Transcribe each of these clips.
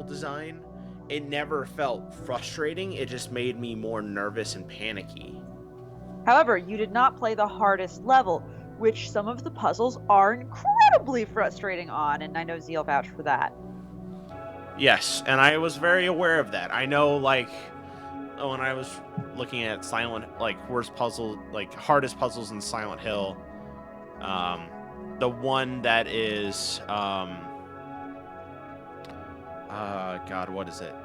design, it never felt frustrating. It just made me more nervous and panicky. However, you did not play the hardest level, which some of the puzzles are incredibly frustrating on, and I know Zeal vouched for that. Yes, and I was very aware of that. I know, like, when I was looking at hardest puzzles in Silent Hill, the one that is, God, what is it?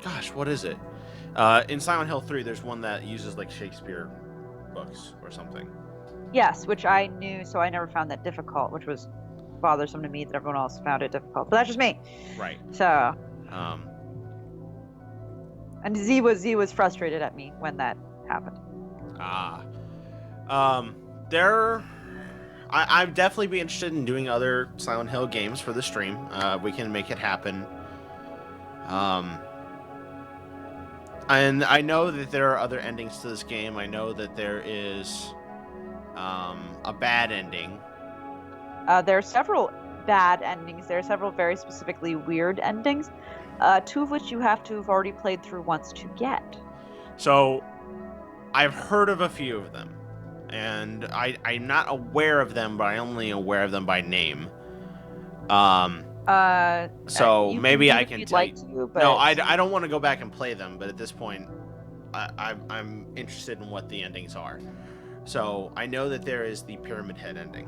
Gosh, what is it? In Silent Hill 3, there's one that uses, like, Shakespeare books or something. Yes, which I knew, so I never found that difficult, which was bothersome to me that everyone else found it difficult. But that's just me. Right. So. Um. And Z was frustrated at me when that happened. I'd definitely be interested in doing other Silent Hill games for the stream. We can make it happen. And I know that there are other endings to this game. I know that there is a bad ending. There are several bad endings. There are several very specifically weird endings, two of which you have to have already played through once to get. So, I've heard of a few of them, and I'm not aware of them, but I'm only aware of them by name. So maybe I can tell you. No, I don't want to go back and play them, but at this point, I'm interested in what the endings are. So I know that there is the Pyramid Head ending,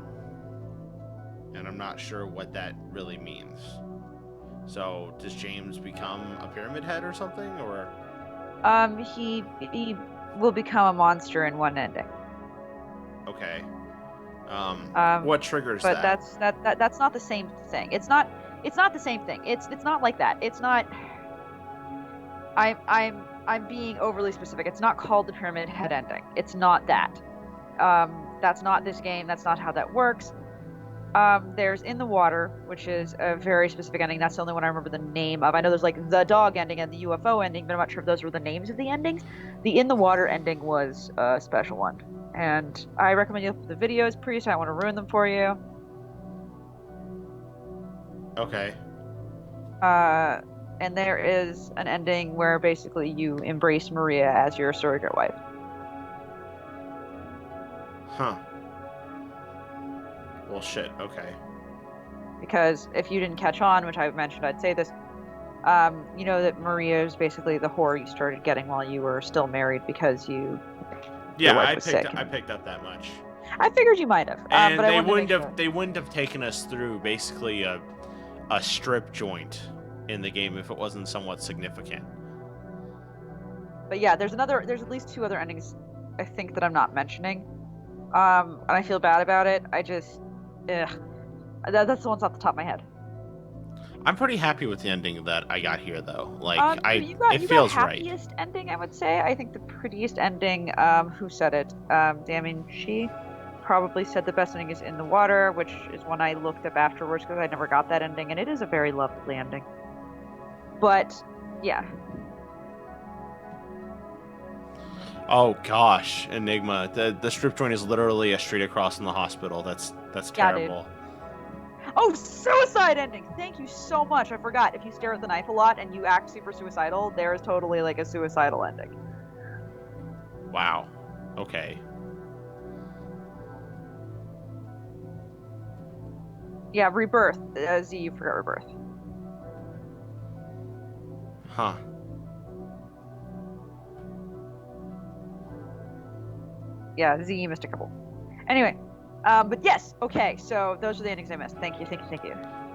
and I'm not sure what that really means. So does James become a Pyramid Head or something, or? He will become a monster in one ending. Okay. What triggers that? But that's not the same thing. It's not the same thing. It's not like that. It's not. I'm being overly specific. It's not called the Pyramid Head ending. It's not that. That's not this game. That's not how that works. There's In the Water, which is a very specific ending. That's the only one I remember the name of. I know there's like the dog ending and the UFO ending, but I'm not sure if those were the names of the endings. The In the Water ending was a special one. And I recommend you look at the videos, Priest. I don't want to ruin them for you. Okay. And there is an ending where basically you embrace Maria as your surrogate wife. Huh. Well, shit. Okay. Because if you didn't catch on, which I mentioned, I'd say this. You know that Maria is basically the whore you started getting while you were still married because you. Yeah, I picked up that much. I figured you might have. And but they wouldn't have taken us through basically a strip joint in the game if it wasn't somewhat significant. But yeah, there's at least two other endings I think that I'm not mentioning. And I feel bad about it. That's the ones off the top of my head. I'm pretty happy with the ending that I got here, though. Like, it feels right. right. Happiest ending, I would say. I think the prettiest ending. Who said it? Damien She probably said the best ending is In the Water, which is one I looked up afterwards because I never got that ending, and it is a very lovely ending. But yeah. Oh gosh, Enigma. The strip joint is literally a street across from the hospital. That's terrible. Dude. Oh, suicide ending! Thank you so much. I forgot. If you stare at the knife a lot and you act super suicidal, there is totally like a suicidal ending. Wow. Okay. Yeah, Rebirth. Z, you forgot Rebirth. Huh. Yeah, Z, you missed a couple. Anyway. But yes, okay, so those are the endings I missed. Thank you.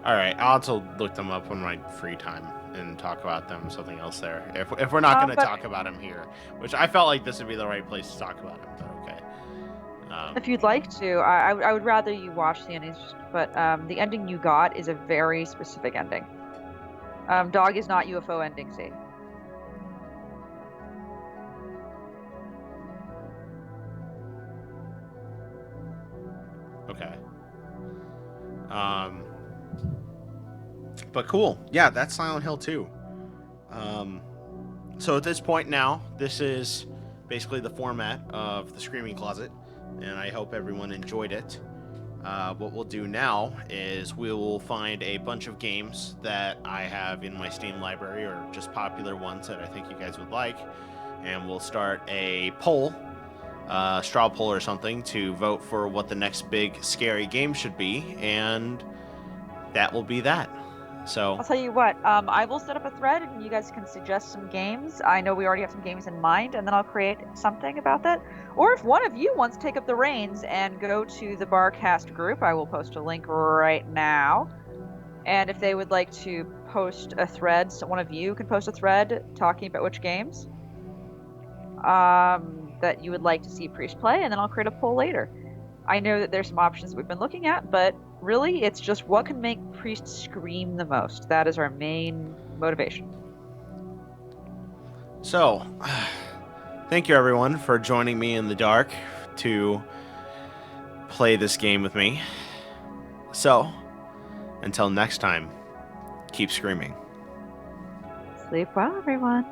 All right, I'll have to look them up on my free time and talk about them something else there. If we're not going to talk about them here, which I felt like this would be the right place to talk about them, but okay. If you'd like to, I would rather you watch the endings, but the ending you got is a very specific ending. Dog is not UFO ending, Z. Okay. But cool. Yeah, that's Silent Hill 2. So at this point now, this is basically the format of the Screaming Closet, and I hope everyone enjoyed it. what we'll do now is we will find a bunch of games that I have in my Steam library, or just popular ones that I think you guys would like, and we'll start a poll, straw poll or something, to vote for what the next big scary game should be, and that will be that. So I'll tell you what, I will set up a thread and you guys can suggest some games. I know we already have some games in mind, and then I'll create something about that. Or if one of you wants to take up the reins and go to the Barcast group, I will post a link right now. And if they would like to post a thread, so one of you can post a thread talking about which games that you would like to see Priest play, and then I'll create a poll later. I know that there's some options that we've been looking at, but really it's just what can make Priest scream the most. That is our main motivation. So, thank you everyone for joining me in the dark to play this game with me. So, until next time, keep screaming. Sleep well, everyone.